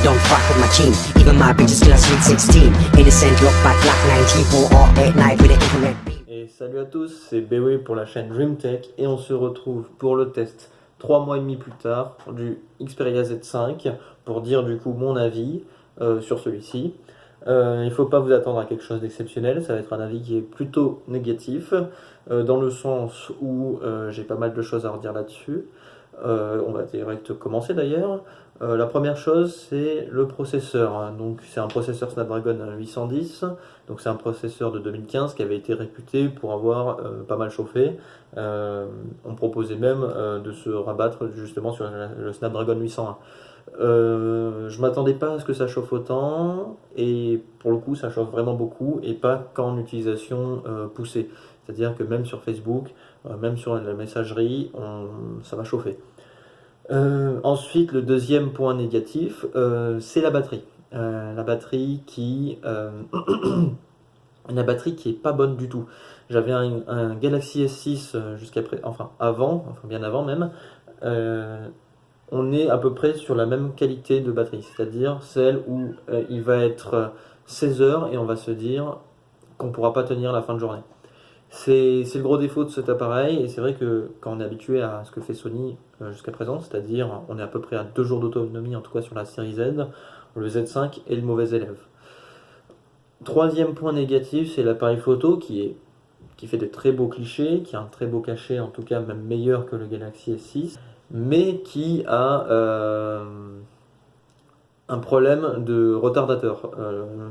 Don't fuck with my team. Even my bitch is still a sweet 16. Innocent look back like 94 or 89 with an infrared beam. Et salut à tous, c'est BW pour la chaîne DreamTech et on se retrouve pour le test 3 mois et demi plus tard du Xperia Z5 pour dire du coup mon avis sur celui-ci. Il ne faut pas vous attendre à quelque chose d'exceptionnel, ça va être un avis qui est plutôt négatif dans le sens où j'ai pas mal de choses à redire là-dessus. On va direct commencer d'ailleurs. La première chose, c'est le processeur. Donc c'est un processeur Snapdragon 810, donc c'est un processeur de 2015 qui avait été réputé pour avoir pas mal chauffé. On proposait même de se rabattre justement sur le Snapdragon 801. Je m'attendais pas à ce que ça chauffe autant, et pour le coup ça chauffe vraiment beaucoup, et pas qu'en utilisation poussée. C'est-à-dire que même sur Facebook, même sur la messagerie, ça va chauffer. Ensuite, le deuxième point négatif, c'est la batterie. La batterie qui est pas bonne du tout. J'avais un Galaxy S6 bien avant même. On est à peu près sur la même qualité de batterie, c'est-à-dire celle où il va être 16 heures et on va se dire qu'on ne pourra pas tenir la fin de journée. C'est le gros défaut de cet appareil, et c'est vrai que quand on est habitué à ce que fait Sony jusqu'à présent, c'est-à-dire on est à peu près à 2 jours d'autonomie, en tout cas sur la série Z, le Z5 est le mauvais élève. Troisième point négatif, c'est l'appareil photo qui fait de très beaux clichés, qui a un très beau cachet, en tout cas même meilleur que le Galaxy S6, mais qui a un problème de retardateur.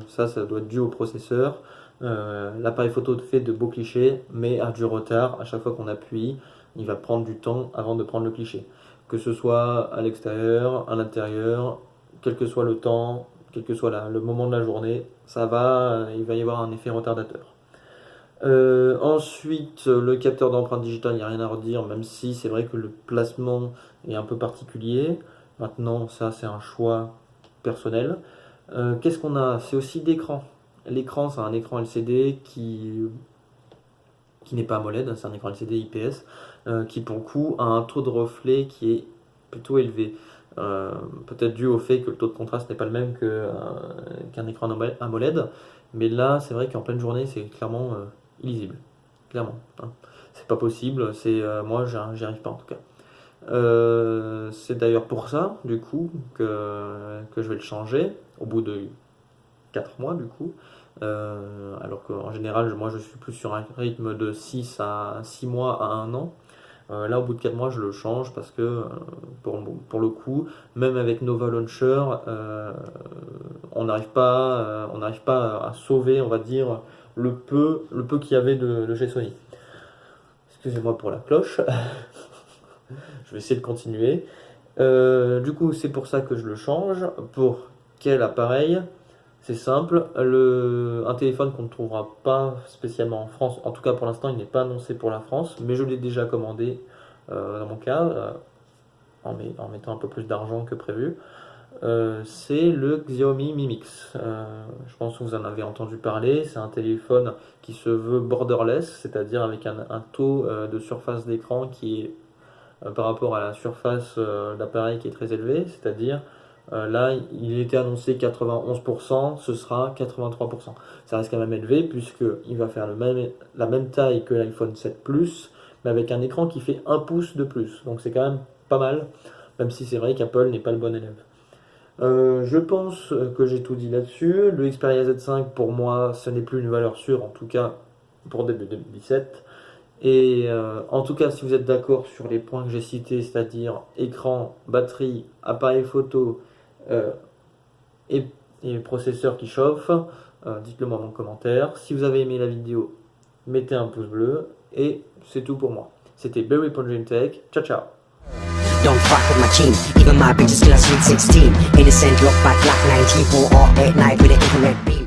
Ça doit être dû au processeur. L'appareil photo fait de beaux clichés, mais a du retard. À chaque fois qu'on appuie, il va prendre du temps avant de prendre le cliché. Que ce soit à l'extérieur, à l'intérieur, quel que soit le temps, quel que soit le moment de la journée, il va y avoir un effet retardateur. Ensuite, le capteur d'empreinte digitale, il n'y a rien à redire, même si c'est vrai que le placement est un peu particulier. Maintenant, ça c'est un choix personnel. Qu'est-ce qu'on a? C'est aussi d'écran. L'écran, c'est un écran LCD qui n'est pas AMOLED, c'est un écran LCD IPS, qui pour le coup a un taux de reflet qui est plutôt élevé. Peut-être dû au fait que le taux de contraste n'est pas le même qu'un écran AMOLED, mais là c'est vrai qu'en pleine journée c'est clairement illisible, clairement. Hein. C'est pas possible, moi j'y arrive pas en tout cas. C'est d'ailleurs pour ça du coup que je vais le changer au bout de 4 mois du coup, alors qu'en général moi je suis plus sur un rythme de 6 mois à 1 an. Là au bout de 4 mois je le change parce que pour le coup, même avec Nova Launcher, on n'arrive pas à sauver, on va dire, le peu qu'il y avait de chez Sony. Excusez-moi pour la cloche. Je vais essayer de continuer. Du coup c'est pour ça que je le change. Pour quel appareil? C'est simple, un téléphone qu'on ne trouvera pas spécialement en France, en tout cas pour l'instant il n'est pas annoncé pour la France, mais je l'ai déjà commandé dans mon cas, en mettant un peu plus d'argent que prévu. C'est le Xiaomi Mi Mix. Je pense que vous en avez entendu parler. C'est un téléphone qui se veut borderless, c'est-à-dire avec un taux de surface d'écran qui est par rapport à la surface d'appareil qui est très élevé, c'est-à-dire là, il était annoncé 91%, ce sera 83%. Ça reste quand même élevé puisqu'il va faire la même taille que l'iPhone 7 Plus, mais avec un écran qui fait 1 pouce de plus. Donc c'est quand même pas mal, même si c'est vrai qu'Apple n'est pas le bon élève. Je pense que j'ai tout dit là-dessus. Le Xperia Z5, pour moi, ce n'est plus une valeur sûre, en tout cas pour début 2017. Et en tout cas, si vous êtes d'accord sur les points que j'ai cités, c'est-à-dire écran, batterie, appareil photo et processeur qui chauffe, dites-le moi en commentaire. Si vous avez aimé la vidéo, mettez un pouce bleu, et c'est tout pour moi. C'était BW pour DreamTech. Ciao ciao. Don't fuck with my team. Even my bitch is still a sweet 16. Innocent look back like 94 or 89 with an infrared beam.